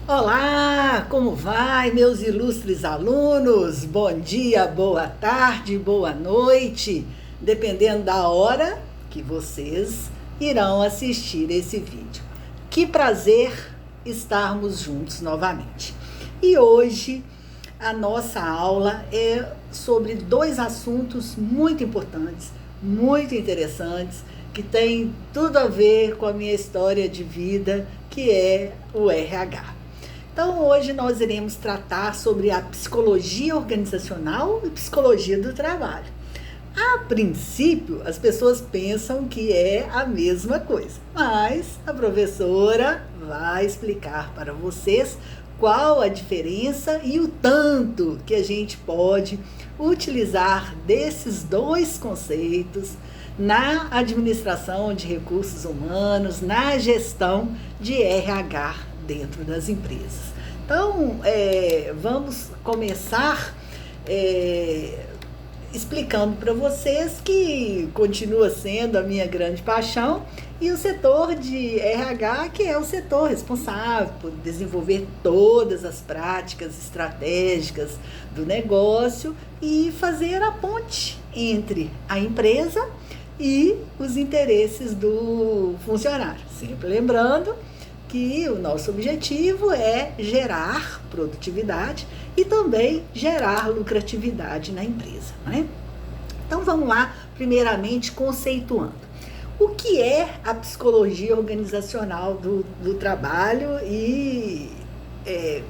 Olá, como vai, meus ilustres alunos? Bom dia, boa tarde, boa noite, dependendo da hora que vocês irão assistir esse vídeo. Que prazer estarmos juntos novamente. E hoje a nossa aula é sobre dois assuntos muito importantes, muito interessantes, que tem tudo a ver com a minha história de vida, que é o RH. Então, hoje nós iremos tratar sobre a psicologia organizacional e psicologia do trabalho. A princípio, as pessoas pensam que é a mesma coisa, mas a professora vai explicar para vocês qual a diferença e o tanto que a gente pode utilizar desses dois conceitos na administração de recursos humanos, na gestão de RH dentro das empresas. Então, vamos começar explicando para vocês que continua sendo a minha grande paixão e o setor de RH, que é o setor responsável por desenvolver todas as práticas estratégicas do negócio e fazer a ponte entre a empresa e os interesses do funcionário. Sempre lembrando que o nosso objetivo é gerar produtividade e também gerar lucratividade na empresa, né? Então vamos lá, primeiramente conceituando. O que é a psicologia organizacional do trabalho e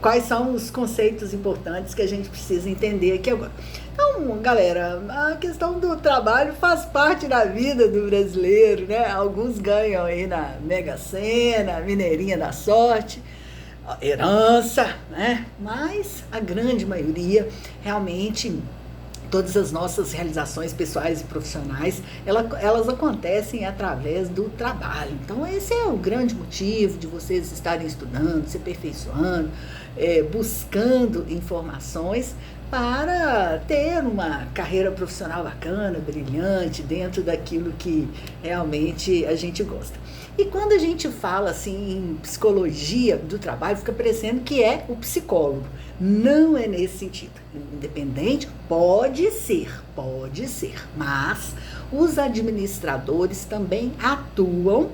quais são os conceitos importantes que a gente precisa entender aqui agora? Então, galera, a questão do trabalho faz parte da vida do brasileiro, né? Alguns ganham aí na Mega Sena, Mineirinha da Sorte, herança, né? Mas a grande maioria, realmente, todas as nossas realizações pessoais e profissionais, elas acontecem através do trabalho. Então, esse é o grande motivo de vocês estarem estudando, se aperfeiçoando, buscando informações para ter uma carreira profissional bacana, brilhante, dentro daquilo que realmente a gente gosta. E quando a gente fala assim em psicologia do trabalho, fica parecendo que é o psicólogo. Não é nesse sentido. Independente, pode ser, mas os administradores também atuam,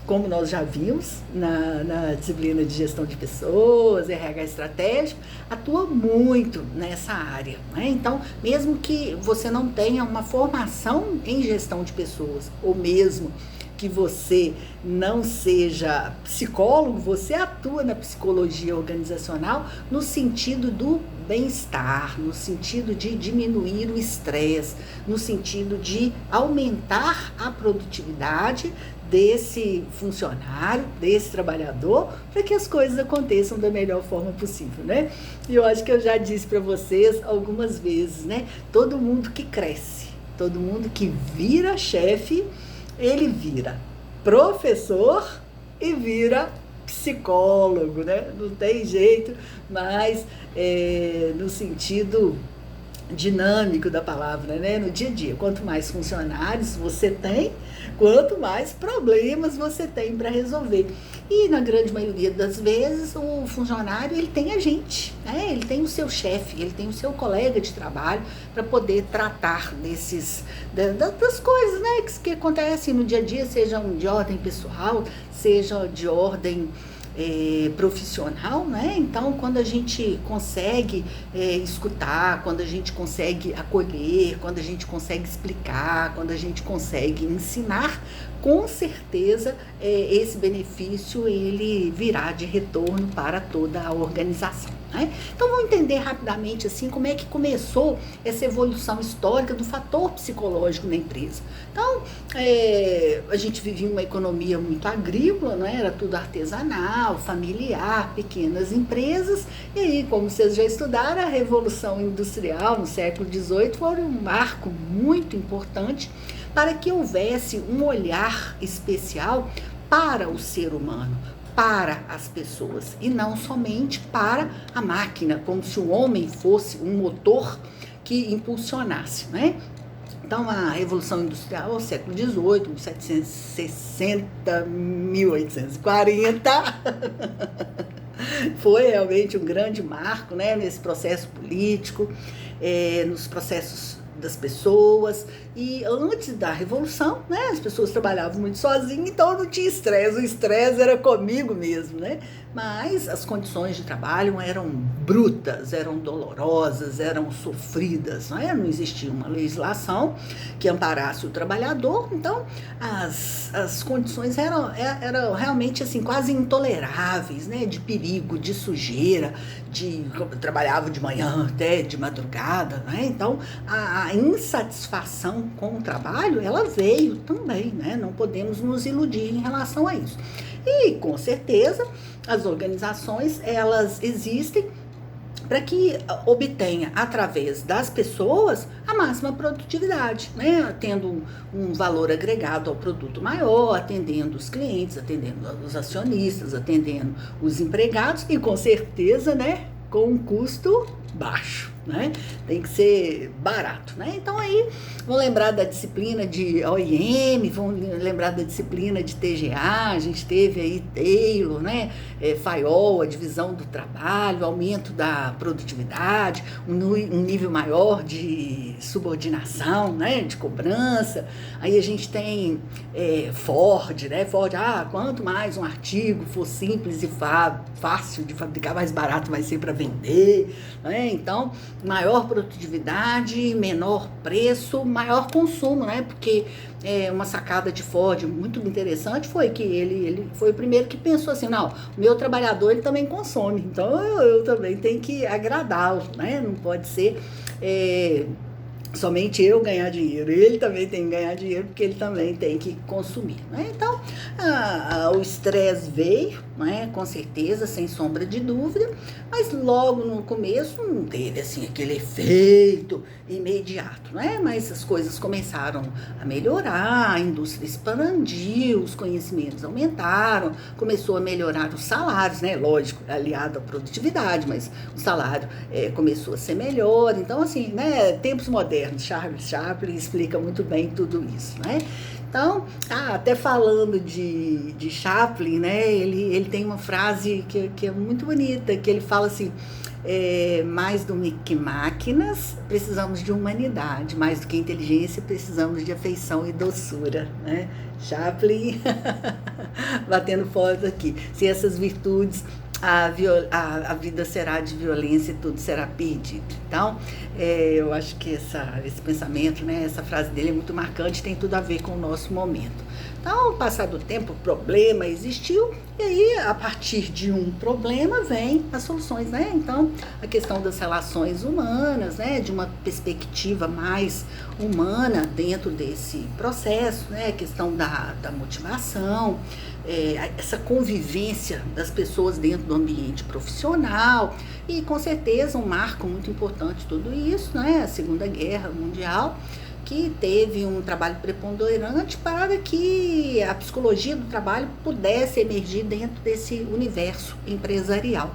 como nós já vimos na disciplina de gestão de pessoas, RH estratégico, atua muito nessa área, né? Então, mesmo que você não tenha uma formação em gestão de pessoas, ou mesmo que você não seja psicólogo, você atua na psicologia organizacional no sentido do bem-estar, no sentido de diminuir o estresse, no sentido de aumentar a produtividade desse funcionário, desse trabalhador, para que as coisas aconteçam da melhor forma possível, né? E eu acho que eu já disse para vocês algumas vezes, né? Todo mundo que cresce, todo mundo que vira chefe, ele vira professor e vira psicólogo, né? Não tem jeito, mas no sentido dinâmico da palavra, né? No dia a dia, quanto mais funcionários você tem, quanto mais problemas você tem para resolver. E na grande maioria das vezes o funcionário, ele tem a gente, né? Ele tem o seu chefe, ele tem o seu colega de trabalho para poder tratar das coisas, né, que acontecem no dia a dia, sejam de ordem pessoal, seja de ordem profissional, né? Então, quando a gente consegue escutar, quando a gente consegue acolher, quando a gente consegue explicar, quando a gente consegue ensinar, com certeza esse benefício ele virá de retorno para toda a organização, né? Então vamos entender rapidamente assim como é que começou essa evolução histórica do fator psicológico na empresa. Então a gente vivia uma economia muito agrícola, né? Era tudo artesanal, familiar, pequenas empresas, e aí, como vocês já estudaram, a Revolução Industrial no século XVIII foi um marco muito importante para que houvesse um olhar especial para o ser humano, para as pessoas, e não somente para a máquina, como se o homem fosse um motor que impulsionasse, né? Então, a Revolução Industrial, século XVIII, 1760, 1840, Foi realmente um grande marco, né, nesse processo político, nos processos das pessoas. E antes da Revolução, né, as pessoas trabalhavam muito sozinhas, então não tinha estresse, o estresse era comigo mesmo, né? Mas as condições de trabalho eram brutas, eram dolorosas, eram sofridas, né? Não existia uma legislação que amparasse o trabalhador, então as condições eram realmente assim, quase intoleráveis, né? De perigo, de sujeira, trabalhava de manhã até de madrugada, né? Então a insatisfação com o trabalho, ela veio também, né? Não podemos nos iludir em relação a isso. E, com certeza, as organizações, elas existem para que obtenha, através das pessoas, a máxima produtividade, né? Tendo um valor agregado ao produto maior, atendendo os clientes, atendendo os acionistas, atendendo os empregados e, com certeza, né, com um custo baixo, né? Tem que ser barato, né? Então aí vão lembrar da disciplina de OIM, vão lembrar da disciplina de TGA, a gente teve aí Taylor, né? Fayol, a divisão do trabalho, aumento da produtividade, um nível maior de subordinação, né? De cobrança. Aí a gente tem Ford, né? Ford, quanto mais um artigo for simples e fácil de fabricar, mais barato vai ser para vender, né? Então, maior produtividade, menor preço, maior consumo, né? Porque uma sacada de Ford muito interessante foi que ele foi o primeiro que pensou assim, não, o meu trabalhador ele também consome, então eu também tenho que agradá-lo, né? Não pode ser somente eu ganhar dinheiro, ele também tem que ganhar dinheiro porque ele também tem que consumir, né? Então o estresse veio, né? Com certeza, sem sombra de dúvida, mas logo no começo não teve assim aquele efeito imediato, né? Mas as coisas começaram a melhorar, a indústria expandiu, os conhecimentos aumentaram, começou a melhorar os salários, né? Lógico, aliado à produtividade, mas o salário começou a ser melhor. Então, assim, né? Tempos modernos, Charles Chaplin explica muito bem tudo isso, né? Então, até falando de Chaplin, né? Ele tem uma frase que é muito bonita, que ele fala assim, mais do que máquinas, precisamos de humanidade, mais do que inteligência, precisamos de afeição e doçura, né? Chaplin batendo foto aqui. Se essas virtudes, a vida será de violência e tudo será perdido. Então, eu acho que esse pensamento, né, essa frase dele é muito marcante, tem tudo a ver com o nosso momento. Então, ao passar do tempo, o problema existiu, e aí, a partir de um problema, vem as soluções, né? Então, a questão das relações humanas, né? De uma perspectiva mais humana dentro desse processo, né? A questão da motivação, essa convivência das pessoas dentro do ambiente profissional, e, com certeza, um marco muito importante tudo isso, né? A Segunda Guerra Mundial, que teve um trabalho preponderante para que a psicologia do trabalho pudesse emergir dentro desse universo empresarial,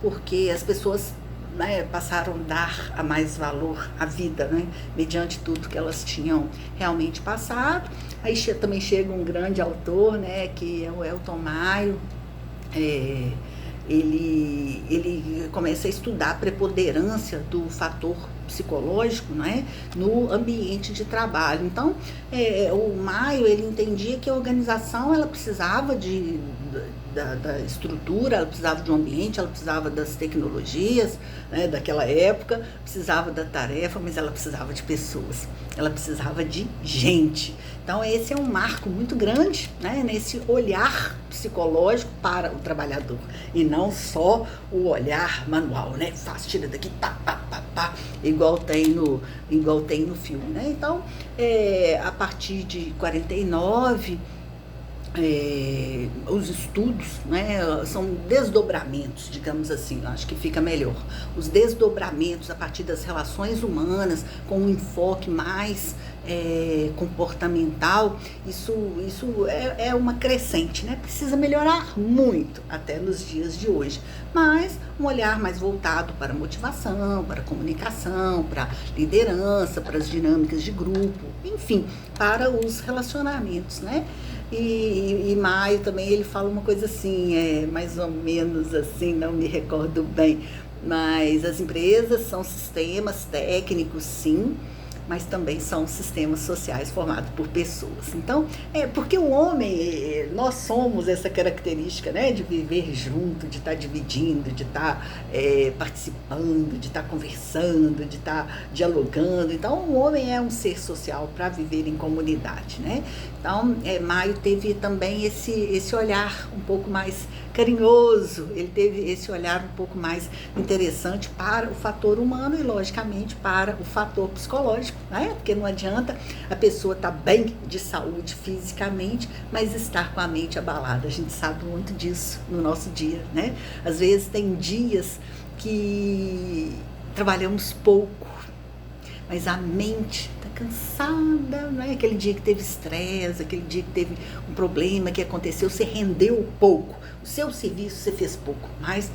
porque as pessoas, né, passaram a dar a mais valor à vida, né, mediante tudo que elas tinham realmente passado. Aí também chega um grande autor, né, que é o Elton Maio. Ele começa a estudar a preponderância do fator psicológico, né, no ambiente de trabalho. Então, o Maio, ele entendia que a organização, ela precisava da estrutura, ela precisava de um ambiente, ela precisava das tecnologias, né, daquela época, precisava da tarefa, mas ela precisava de pessoas, ela precisava de gente. Então, esse é um marco muito grande, né, nesse olhar psicológico para o trabalhador, e não só o olhar manual, né, faz, tira daqui, pá, pá, pá, pá, igual tem no filme, né? Então, a partir de 49, os estudos, né, são desdobramentos, digamos assim, acho que fica melhor. Os desdobramentos a partir das relações humanas, com um enfoque mais comportamental, isso é uma crescente, né? Precisa melhorar muito até nos dias de hoje, mas um olhar mais voltado para a motivação, para a comunicação, para a liderança, para as dinâmicas de grupo, enfim, para os relacionamentos, né? E Maio também ele fala uma coisa assim, mais ou menos assim, não me recordo bem, mas as empresas são sistemas técnicos, sim, mas também são sistemas sociais formados por pessoas. Então, porque o homem, nós somos essa característica, né, de viver junto, de estar dividindo, de estar participando, de estar conversando, de estar dialogando. Então, o homem é um ser social para viver em comunidade, né? Então, Maio teve também esse olhar um pouco mais carinhoso, ele teve esse olhar um pouco mais interessante para o fator humano e, logicamente, para o fator psicológico, né? Porque não adianta a pessoa estar bem de saúde fisicamente, mas estar com a mente abalada. A gente sabe muito disso no nosso dia, né? Às vezes tem dias que trabalhamos pouco, mas a mente está cansada, né? Aquele dia que teve estresse, aquele dia que teve um problema que aconteceu, você rendeu pouco. O seu serviço você fez pouco, mas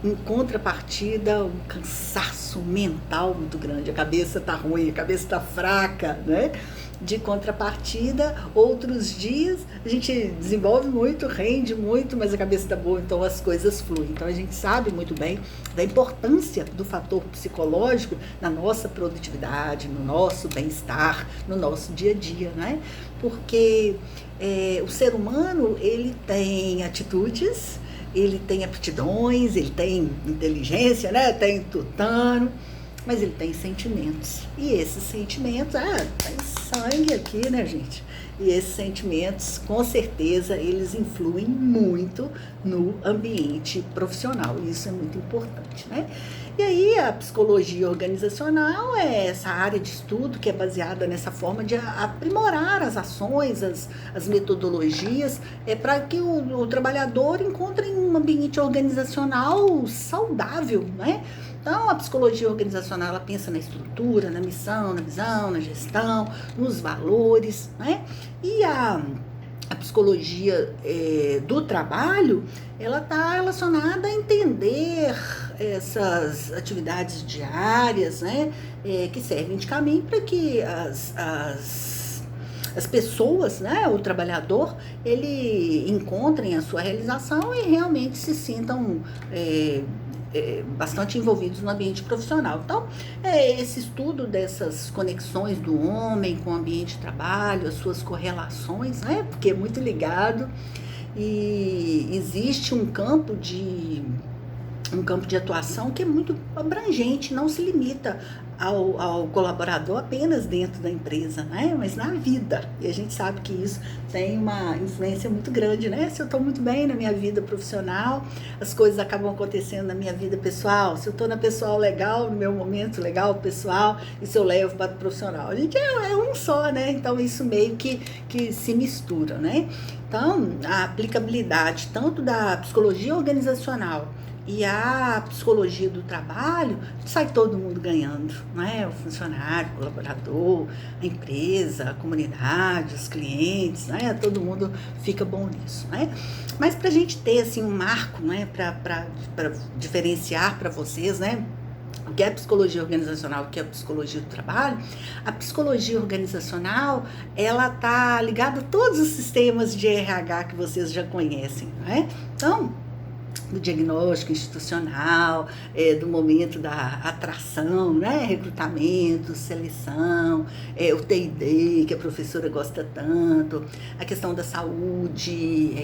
em contrapartida, um cansaço mental muito grande. A cabeça está ruim, a cabeça está fraca, né? De contrapartida, outros dias a gente desenvolve muito, rende muito, mas a cabeça está boa, então as coisas fluem. Então a gente sabe muito bem da importância do fator psicológico na nossa produtividade, no nosso bem-estar, no nosso dia a dia, né? Porque o ser humano, ele tem atitudes, ele tem aptidões, ele tem inteligência, né? Tem tutano, mas ele tem sentimentos. E esses sentimentos, tem sangue aqui, né, gente? E esses sentimentos, com certeza, eles influem muito no ambiente profissional. E isso é muito importante, né? E aí a psicologia organizacional é essa área de estudo que é baseada nessa forma de aprimorar as ações, as metodologias, para que o trabalhador encontre um ambiente organizacional saudável, né? Então, a psicologia organizacional, ela pensa na estrutura, na missão, na visão, na gestão, nos valores, né? E a psicologia do trabalho, ela está relacionada a entender essas atividades diárias, né? Que servem de caminho para que as pessoas, né, o trabalhador, ele encontrem a sua realização e realmente se sintam bastante envolvidos no ambiente profissional. Então, esse estudo dessas conexões do homem com o ambiente de trabalho, as suas correlações, né, porque é muito ligado, e existe um campo de atuação que é muito abrangente, não se limita ao colaborador apenas dentro da empresa, né? Mas na vida. E a gente sabe que isso tem uma influência muito grande, né? Se eu estou muito bem na minha vida profissional, as coisas acabam acontecendo na minha vida pessoal. Se eu estou na pessoal legal, no meu momento legal pessoal, isso eu levo para o profissional. A gente é um só, né? Então isso meio que se mistura, né? Então, a aplicabilidade tanto da psicologia organizacional e a psicologia do trabalho, sai todo mundo ganhando, né? O funcionário, o colaborador, a empresa, a comunidade, os clientes, né? Todo mundo fica bom nisso, né? Mas para a gente ter assim um marco, né? Para diferenciar para vocês, né? O que é psicologia organizacional, o que é psicologia do trabalho, a psicologia organizacional, ela tá ligada a todos os sistemas de RH que vocês já conhecem, né? Então, do diagnóstico institucional, do momento da atração, né? Recrutamento, seleção, o T&D, que a professora gosta tanto, a questão da saúde,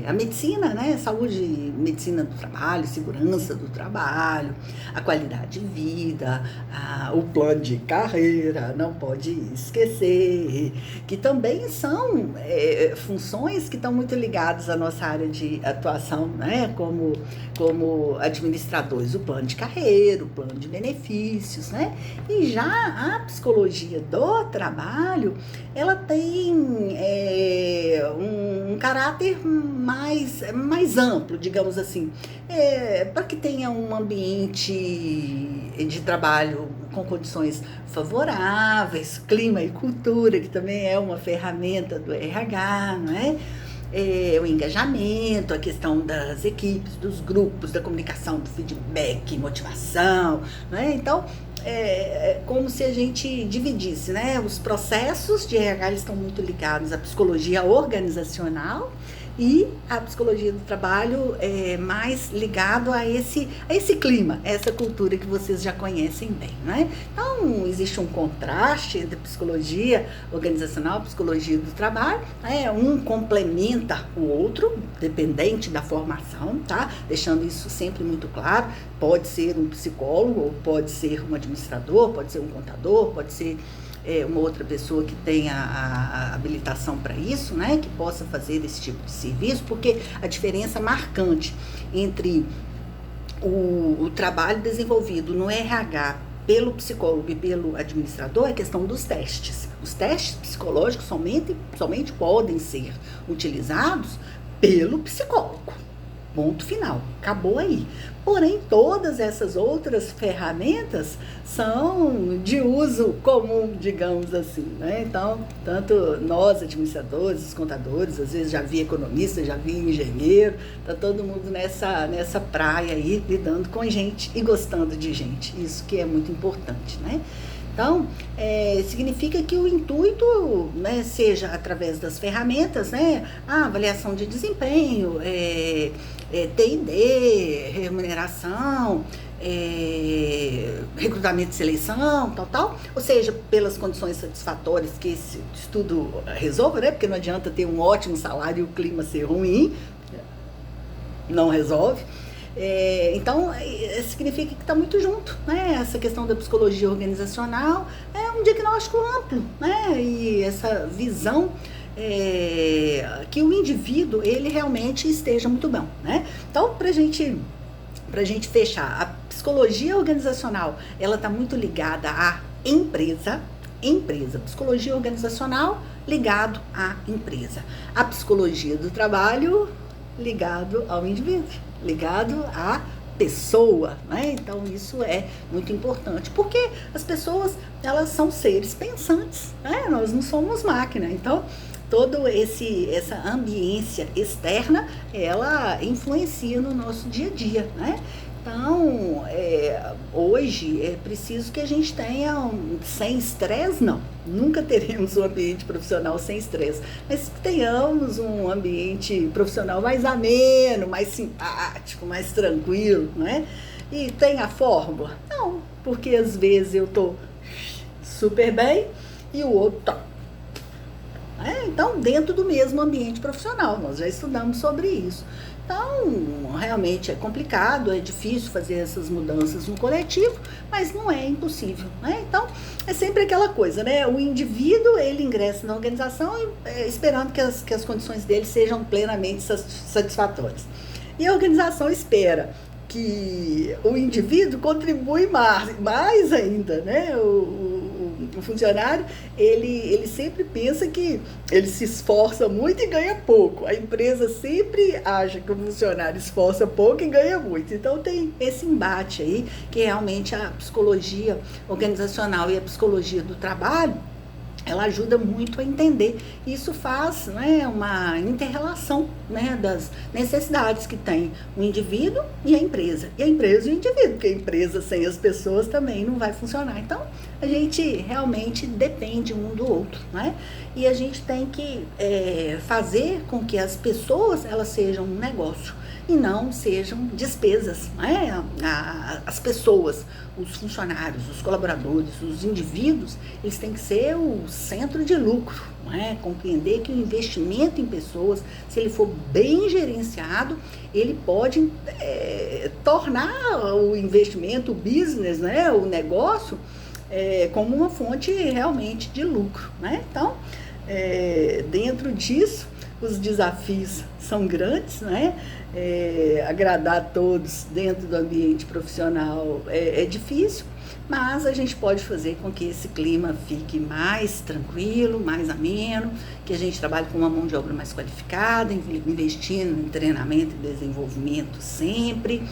a medicina, né? Saúde, medicina do trabalho, segurança do trabalho, a qualidade de vida, o plano de carreira, não pode esquecer, que também são funções que estão muito ligadas à nossa área de atuação, né? Como administradores, o plano de carreira, o plano de benefícios, né? E já a psicologia do trabalho, ela tem um caráter mais amplo, digamos assim, para que tenha um ambiente de trabalho com condições favoráveis, clima e cultura, que também é uma ferramenta do RH, não é? O engajamento, a questão das equipes, dos grupos, da comunicação, do feedback, motivação, né? Então, como se a gente dividisse, né? Os processos de RH eles estão muito ligados à psicologia organizacional e a psicologia do trabalho é mais ligado a esse clima, essa cultura que vocês já conhecem bem, né? Então, existe um contraste entre psicologia organizacional e psicologia do trabalho, né? Um complementa o outro, dependente da formação, tá? Deixando isso sempre muito claro. Pode ser um psicólogo, pode ser um administrador, pode ser um contador, pode ser uma outra pessoa que tenha a habilitação para isso, né, que possa fazer esse tipo de serviço, porque a diferença marcante entre o trabalho desenvolvido no RH pelo psicólogo e pelo administrador é a questão dos testes. Os testes psicológicos somente podem ser utilizados pelo psicólogo. Ponto final, acabou aí. Porém, todas essas outras ferramentas são de uso comum, digamos assim, né? Então, tanto nós, administradores, os contadores, às vezes já vi economista, já vi engenheiro, tá todo mundo nessa praia aí, lidando com gente e gostando de gente. Isso que é muito importante, né? Então, significa que o intuito, né, seja através das ferramentas, né, a avaliação de desempenho, T&D, remuneração, recrutamento e seleção, tal, ou seja, pelas condições satisfatórias que esse estudo resolva, né, porque não adianta ter um ótimo salário e o clima ser ruim, não resolve. Então, significa que está muito junto, né? Essa questão da psicologia organizacional é um diagnóstico amplo, né? E essa visão que o indivíduo, ele realmente esteja muito bom, né? Então, para gente fechar, a psicologia organizacional, ela está muito ligada à empresa, psicologia organizacional ligado à empresa. A psicologia do trabalho ligado ao indivíduo, ligado à pessoa, né? Então isso é muito importante, porque as pessoas, elas são seres pensantes, né? Nós não somos máquina, então toda essa ambiência externa, ela influencia no nosso dia a dia, né? Então, hoje é preciso que a gente tenha sem estresse, não. Nunca teremos um ambiente profissional sem estresse, mas que tenhamos um ambiente profissional mais ameno, mais simpático, mais tranquilo, né? E tem a fórmula? Não, porque às vezes eu tô super bem e o outro tá. Então, dentro do mesmo ambiente profissional, nós já estudamos sobre isso. Então, realmente é complicado, é difícil fazer essas mudanças no coletivo, mas não é impossível, né? Então, é sempre aquela coisa, né? O indivíduo, ele ingressa na organização esperando que as condições dele sejam plenamente satisfatórias. E a organização espera que o indivíduo contribui mais ainda, né? O funcionário, ele sempre pensa que ele se esforça muito e ganha pouco. A empresa sempre acha que o funcionário esforça pouco e ganha muito. Então tem esse embate aí, que realmente a psicologia organizacional e a psicologia do trabalho, ela ajuda muito a entender. Isso faz, né, uma inter-relação, né, das necessidades que tem o indivíduo e a empresa. E a empresa e o indivíduo, porque a empresa sem as pessoas também não vai funcionar. Então, a gente realmente depende um do outro, né? E a gente tem que fazer com que as pessoas, elas sejam um negócio e não sejam despesas, né? As pessoas, os funcionários, os colaboradores, os indivíduos, eles têm que ser o centro de lucro, né? Compreender que o investimento em pessoas, se ele for bem gerenciado, ele pode tornar o investimento, o business, né? O negócio, como uma fonte realmente de lucro, né? Então, dentro disso, os desafios são grandes, né? Agradar a todos dentro do ambiente profissional é difícil, mas a gente pode fazer com que esse clima fique mais tranquilo, mais ameno, que a gente trabalhe com uma mão de obra mais qualificada, investindo em treinamento e desenvolvimento sempre,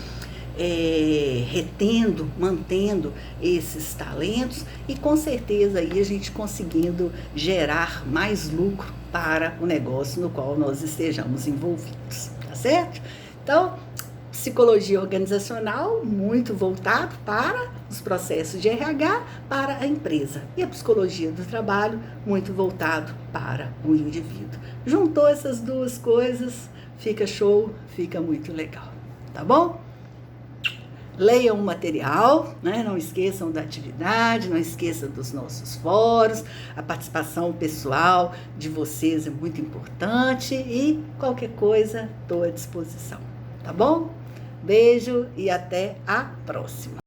retendo, mantendo esses talentos e com certeza aí a gente conseguindo gerar mais lucro para o negócio no qual nós estejamos envolvidos, tá certo? Então, psicologia organizacional, muito voltado para os processos de RH para a empresa. E a psicologia do trabalho, muito voltado para o indivíduo. Juntou essas duas coisas, fica show, fica muito legal. Tá bom? Leiam o material, né? Não esqueçam da atividade, não esqueçam dos nossos fóruns, a participação pessoal de vocês é muito importante e qualquer coisa estou à disposição, tá bom? Beijo e até a próxima!